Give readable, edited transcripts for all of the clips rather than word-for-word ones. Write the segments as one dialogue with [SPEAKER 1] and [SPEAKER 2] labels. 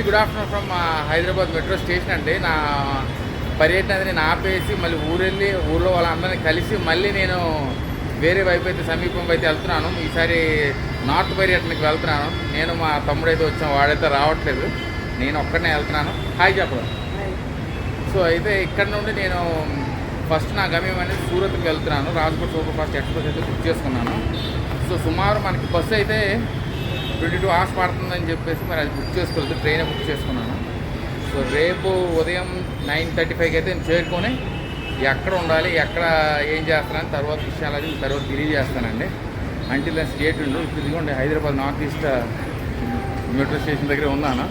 [SPEAKER 1] Good afternoon from Hyderabad metro station అండి. నా పర్యటన అది నేను ఆపేసి మళ్ళీ ఊరెళ్ళి ఊళ్ళో వాళ్ళందరినీ కలిసి మళ్ళీ నేను వేరే వైపు అయితే సమీపం అయితే వెళ్తున్నాను. ఈసారి నార్త్ పర్యటనకి వెళ్తున్నాను. నేను మా తమ్ముడైతే వచ్చాం, వాడైతే రావట్లేదు, నేను ఒక్కడనే వెళ్తున్నాను. హాయ్ చెప్పడం. సో అయితే ఇక్కడ నుండి నేను ఫస్ట్ నా గమ్యం అనేది సూరత్కి వెళ్తున్నాను. రాజ్కోట్ సూపర్ ఫాస్ట్ ఎక్స్ప్రెస్ అయితే బుక్ చేసుకున్నాను. సో సుమారు మనకి బస్సు అయితే 22 hours పడుతుందని చెప్పేసి మరి అది బుక్ చేసుకోలేదు, ట్రైనే బుక్ చేసుకున్నాను. సో రేపు ఉదయం 9:35కి అయితే నేను చేరుకొని ఎక్కడ ఉండాలి, ఎక్కడ ఏం చేస్తానని తర్వాత విషయాలు అది తర్వాత తెలియజేస్తానండి. అంటిల్ నేను స్టేట్ ఉండు. ఇప్పుడు ఇదిగోండి Hyderabad north east metro station దగ్గర ఉన్నాను.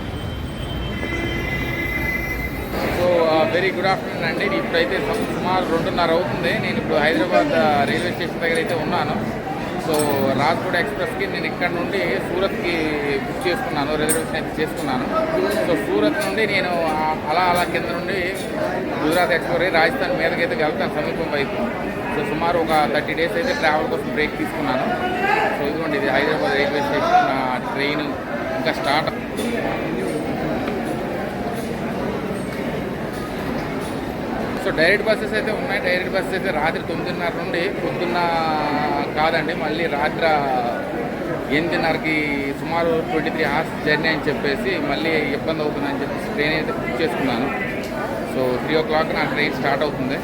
[SPEAKER 1] సో వెరీ గుడ్ ఆఫ్టర్నూన్ అండి. ఇప్పుడైతే సుమారు 2:30 అవుతుంది. నేను ఇప్పుడు హైదరాబాద్ రైల్వే స్టేషన్ దగ్గర అయితే ఉన్నాను. సో రాజ్కోట్ ఎక్స్ప్రెస్కి నేను ఇక్కడ నుండి సూరత్కి బుక్ చేసుకున్నాను, రిజర్వేషన్ అయితే చేసుకున్నాను. సో సూరత్ నుండి నేను అలా కింద నుండి గుజరాత్ ఎక్స్ప్రెస్ రాజస్థాన్ మీదకి అయితే వెళ్తాను సమీపం వైపు. సో సుమారు ఒక 30 days అయితే ట్రావెల్ కోసం బ్రేక్ తీసుకున్నాను. సో ఇదిగోండి ఇది హైదరాబాద్ రైల్వే స్టేషన్. నా ట్రైన్ ఇంకా స్టార్ట్. సో డైరెక్ట్ బస్సెస్ అయితే ఉన్నాయి. డైరెక్ట్ బస్సెస్ అయితే రాత్రి 9:30 నుండి పొద్దున్న కాదండి, మళ్ళీ రాత్రి 8:30కి సుమారు 23 hours జర్నీ అని చెప్పేసి మళ్ళీ ఇబ్బంది అవుతుందని చెప్పేసి ట్రైన్ అయితే బుక్ చేసుకున్నాను. సో 3 o'clock నా ట్రైన్ స్టార్ట్ అవుతుంది.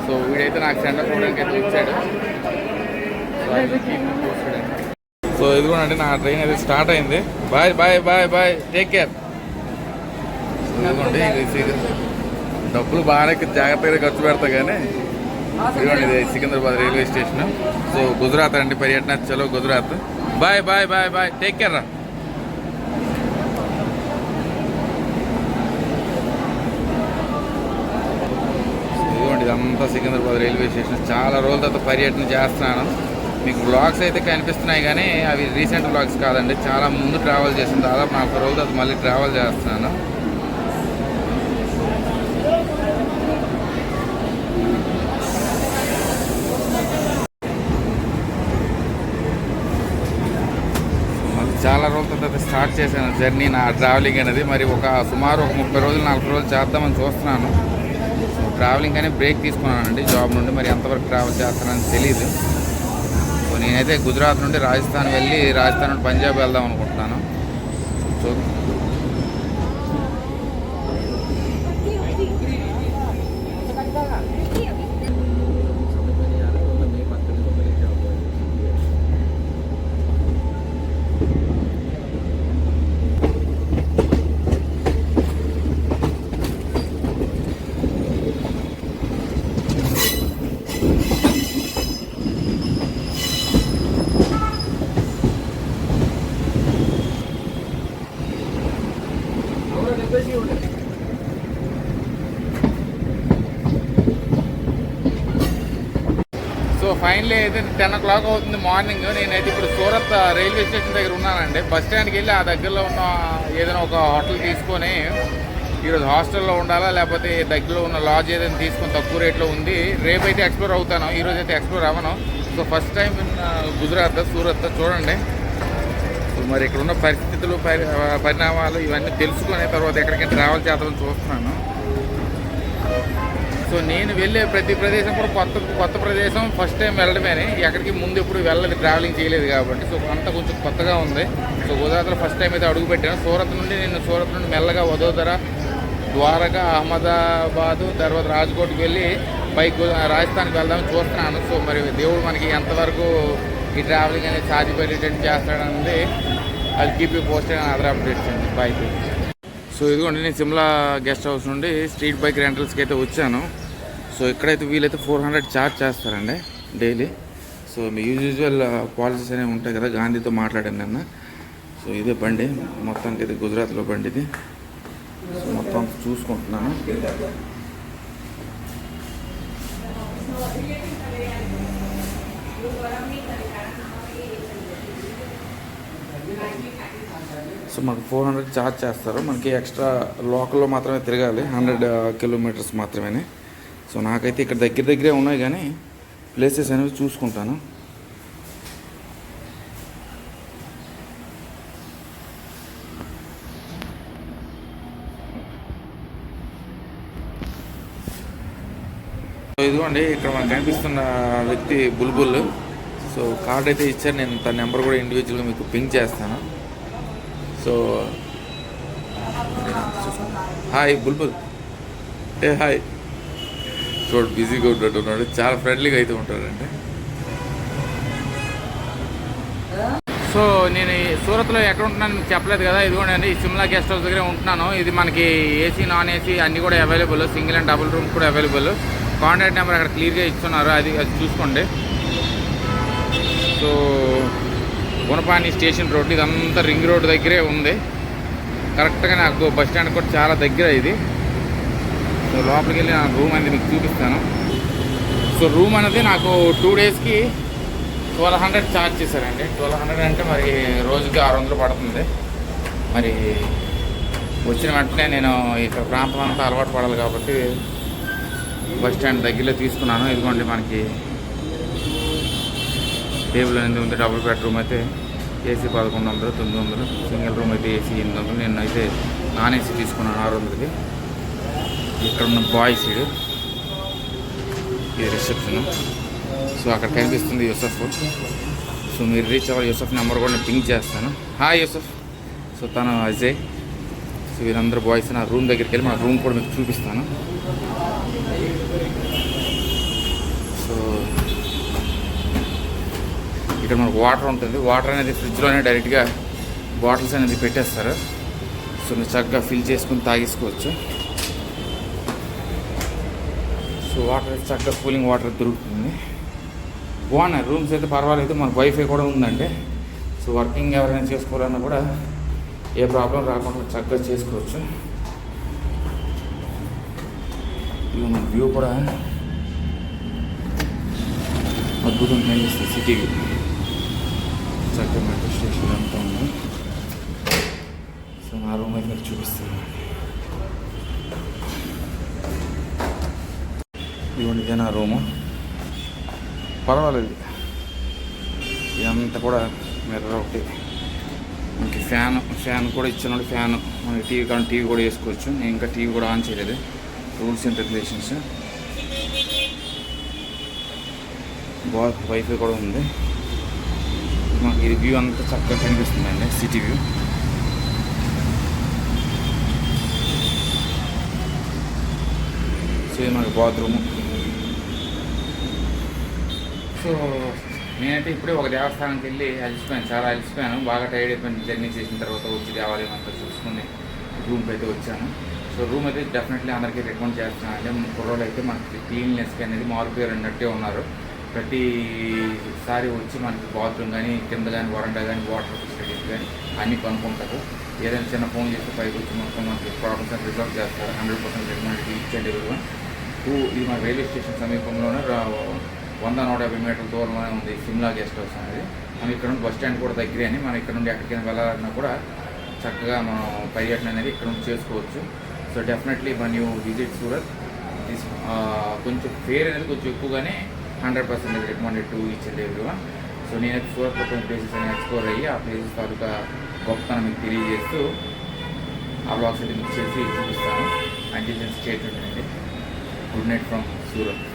[SPEAKER 1] సో వీడైతే నాకు సెంటర్ చూడడానికి అయితే వచ్చాడు. సో ఇదిగోనండి నా ట్రైన్ అయితే స్టార్ట్ అయింది. Bye bye bye bye, take care. ఇదిగోండి డబ్బులు బాగానే జాగ్రత్తగా ఖర్చు పెడతా కానీ ఇదిగోండి ఇది Secunderabad railway station. So Gujarat అండి పర్యటన, చలో Gujarat. Bye bye bye bye, take care రా. ఇదిగోండి ఇదంతా సికింద్రాబాద్ రైల్వే స్టేషన్. చాలా రోజుల తర్వాత పర్యటన చేస్తున్నాను. మీకు బ్లాగ్స్ అయితే కనిపిస్తున్నాయి కానీ అవి రీసెంట్ బ్లాగ్స్ కాదండి, చాలా ముందు ట్రావెల్ చేసిన దాదాపు 40 రోజుల తర్వాత మళ్ళీ ట్రావెల్ చేస్తున్నాను. చాలా రోజుల తర్వాత స్టార్ట్ చేశాను జర్నీ, నా ట్రావెలింగ్ అనేది. మరి సుమారు ఒక 30 రోజులు 40 రోజులు చేద్దామని చూస్తున్నాను. సో ట్రావెలింగ్ అనేది బ్రేక్ తీసుకున్నానండి జాబ్ నుండి. మరి ఎంతవరకు ట్రావెల్ చేస్తానని తెలియదు. సో నేనైతే గుజరాత్ నుండి రాజస్థాన్ వెళ్ళి రాజస్థాన్ నుండి పంజాబ్ వెళ్దాం అనుకుంటున్నాను. సో ఫైనలీ అయితే 10 o'clock అవుతుంది మార్నింగ్. నేనైతే ఇప్పుడు సూరత్ రైల్వే స్టేషన్ దగ్గర ఉన్నానండి. బస్ స్టాండ్కి వెళ్ళి ఆ దగ్గరలో ఉన్న ఏదైనా ఒక హోటల్ తీసుకొని ఈరోజు హాస్టల్లో ఉండాలా లేకపోతే దగ్గరలో ఉన్న లాడ్జ్ ఏదైనా తీసుకొని తక్కువ రేట్లో ఉంది. రేపైతే ఎక్స్ప్లోర్ అవుతాను, ఈరోజు అయితే ఎక్స్ప్లోర్ అవ్వను. So first time Gujarat Surat చూడండి. సో మరి ఇక్కడ ఉన్న పరిస్థితులు పరిణామాలు ఇవన్నీ తెలుసుకునే తర్వాత ఎక్కడికైనా ట్రావెల్ చేద్దామని చూస్తున్నాను. సో నేను వెళ్ళే ప్రతి ప్రదేశం కూడా కొత్త ప్రదేశం, ఫస్ట్ టైం వెళ్ళడమేని. ఎక్కడికి ముందు ఎప్పుడు వెళ్ళలేదు, ట్రావెలింగ్ చేయలేదు కాబట్టి. సో అంతా కొంచెం కొత్తగా ఉంది. సో గుజరాత్లో ఫస్ట్ టైం అయితే అడుగు పెట్టాను. సూరత్ నుండి మెల్లగా వదోదర, ద్వారకా, అహ్మదాబాదు, తర్వాత రాజ్కోట్కి వెళ్ళి పైకి రాజస్థాన్కి వెళ్దామని చూస్తున్నాను. సో మరి దేవుడు మనకి ఎంతవరకు ఈ ట్రావెలింగ్ అనేది సాధ్యపడేటట్టు చేస్తాడన్నది అది కీప్ యూ పోస్టెడ్ అని అదర్ అప్డేట్స్ అండి. బాయ్. సో ఇదిగోండి నేను సిమ్లా గెస్ట్ హౌస్ నుండి స్ట్రీట్ బైక్ రెంటల్స్కి అయితే వచ్చాను. సో ఇక్కడైతే వీలైతే 400 ఛార్జ్ చేస్తారండి డైలీ. సో మీ యూజువల్ పాలసీస్ అనేవి ఉంటాయి కదా, గాంధీతో మాట్లాడాను నిన్న. సో ఇదే బండి, మొత్తానికి అయితే గుజరాత్లో బండి ఇది. సో మొత్తం చూసుకుంటున్నాను. సో మనకు 400 ఛార్జ్ చేస్తారు. మనకి ఎక్స్ట్రా లోకల్లో మాత్రమే తిరగాలి, 100 kilometers మాత్రమే. సో నాకైతే ఇక్కడ దగ్గరే ఉన్నాయి కానీ ప్లేసెస్ అనేవి చూసుకుంటాను. ఇదిగోండి ఇక్కడ మనకు కనిపిస్తున్న వ్యక్తి బుల్బుల్. సో కార్డ్ అయితే ఇచ్చారు, నేను తన నెంబర్ కూడా ఇండివిజువల్గా మీకు పింక్ చేస్తాను. సో హాయ్ బుల్బుల్, ఏ హాయ్. చూడు బిజీగా ఉంటున్నాడు, చాలా ఫ్రెండ్లీగా అయితే ఉంటాడండి. సో నేను సూరత్లో ఎక్కడ ఉంటున్నాను మీకు చెప్పలేదు కదా, ఇదిగోండి అండి ఈ సిమ్లా గెస్ట్ హౌస్ దగ్గరే ఉంటున్నాను. ఇది మనకి ఏసీ నాన్ ఏసీ అన్నీ కూడా available, single and double rooms కూడా అవైలబుల్. కాంటాక్ట్ నెంబర్ అక్కడ క్లియర్గా ఇస్తున్నారు, అది చూసుకోండి. సో గుణపాని స్టేషన్ రోడ్, ఇదంతా రింగ్ రోడ్ దగ్గరే ఉంది. కరెక్ట్గా నాకు బస్ స్టాండ్ కూడా చాలా దగ్గర ఇది. సో లోపలికి వెళ్ళి నా రూమ్ అనేది మీకు చూపిస్తాను. సో రూమ్ అనేది నాకు 2 డేస్కి 1200 ఛార్జ్ చేశారండి. 1200 అంటే మరి రోజుకి 600 పడుతుంది. మరి వచ్చిన వెంటనే నేను ఇక్కడ ప్రాంతం అంతా అలవాటు పడాలి కాబట్టి బస్ స్టాండ్ దగ్గరలో తీసుకున్నాను. ఇదిగోండి మనకి టేబుల్ అనేది ఉంది. డబుల్ బెడ్రూమ్ అయితే ఏసీ 1100, 900. సింగిల్ రూమ్ అయితే ఏసీ 800. నేను అయితే నాన్ ఏసీ తీసుకున్నాను 600కి. ఇక్కడ ఉన్న బాయ్స్ ఇది రిసెప్షన్. సో అక్కడ కనిపిస్తుంది యూసఫ్. సో మీరు రీచ్ అవ్వాలి, యూసఫ్ నెంబర్ కూడా నేను పింక్ చేస్తాను. హాయ్ యూసఫ్. సో తను అజయ్. సో వీరందరూ బాయ్స్. నా రూమ్ దగ్గరికి వెళ్ళి మన రూమ్ కూడా మీకు చూపిస్తాను. సో ఇక్కడ మనకు వాటర్ ఉంటుంది. వాటర్ అనేది ఫ్రిడ్జ్లోనే డైరెక్ట్గా బాటిల్స్ అనేది పెట్టేస్తారు. సో మీరు చక్కగా ఫిల్ చేసుకుని తాగేసుకోవచ్చు. సో వాటర్ చక్కగా కూలింగ్ వాటర్ దొరుకుతుంది. బాగున్నాయి రూమ్స్ అయితే, పర్వాలేదు. మనకు వైఫై కూడా ఉందండి. సో వర్కింగ్ ఎవరైనా చేసుకోవాలన్నా కూడా ఏ ప్రాబ్లం రాకుండా చక్కగా చేసుకోవచ్చు. ఇక మన వ్యూ కూడా అద్భుతంగా కనిపిస్తుంది. సిటీ వ్యూ చక్కగా మెట్రో స్టేషన్ అంతా ఉంది. సో నా రూమ్ అయితే మీకు చూపిస్తాను. ఇదిగోండి ఇదే నా రూము. పర్వాలేదు, ఇదంతా కూడా మిర్రర్ ఒకటి. మనకి ఫ్యాన్ కూడా ఇచ్చినాడు. ఫ్యాన్ మనకి టీవీ కానీ టీవీ కూడా వేసుకోవచ్చు. నేను ఇంకా టీవీ కూడా ఆన్ చేయలేదు. Rules and regulations. వైఫై కూడా ఉంది. మాకు ఇది వ్యూ అంతా చక్కగా కనిపిస్తుందండి, సిటీ వ్యూ. సో ఇది మనకి బాత్రూము. సో నేనైతే ఇప్పుడే ఒక దేవస్థానానికి వెళ్ళి అలసిపోయాను, చాలా అలసిపోయాను. బాగా టైర్డ్ అయిపోయింది జర్నీ చేసిన తర్వాత. వచ్చి దేవాలయం అంతా చూసుకుని రూమ్కి అయితే వచ్చాను. సో రూమ్ అయితే డెఫినెట్లీ అందరికీ రికమెండ్ చేస్తున్నాను. అంటే కుర్రోళ్ళు అయితే మనకి క్లీన్లెస్గా అనేది మారిపోయారు అన్నట్టే ఉన్నారు. ప్రతిసారి వచ్చి మనకి బాత్రూమ్ కానీ కింద కానీ వరండా కానీ వాటర్ ఫెసిలిటీస్ కానీ అన్నీ కనుక్కుంటారు. ఏదైనా చిన్న ఫోన్ చేస్తే పైకి వచ్చి మొత్తం మనకి ప్రాబ్లమ్స్ అని రిజాల్వ్ చేస్తారు. 100% రికమెండ్ ఇచ్చండి ఎవరివన్. ఇది మన రైల్వే స్టేషన్ సమీపంలోనే 100-150 మీటర్ల దూరంలోనే ఉంది సిమ్లా గెస్ట్ హౌస్ అనేది. మనం ఇక్కడ నుండి బస్ స్టాండ్ కూడా దగ్గరే అని, మనం ఇక్కడ నుండి ఎక్కడికైనా వెళ్ళాలన్నా కూడా చక్కగా మనం పర్యటన అనేది ఇక్కడ నుండి చేసుకోవచ్చు. సో డెఫినెట్లీ మన యూ విజిట్ సూరత్. కొంచెం ఫేర్ అనేది కొంచెం ఎక్కువగానే 100% recommended to each and everyone. So నేనైతే సూరత్లో కొన్ని ప్లేసెస్ అని ఎక్స్ప్లోర్ అయ్యి ఆ ప్లేసెస్ తాలూకా గొప్పతనం మీకు తెలియజేస్తూ ఆ బ్లాగ్స్ అయితే మీకు చేసి చూపిస్తాను. అండ్ స్టేట్ ఉండండి. Good night from Surat.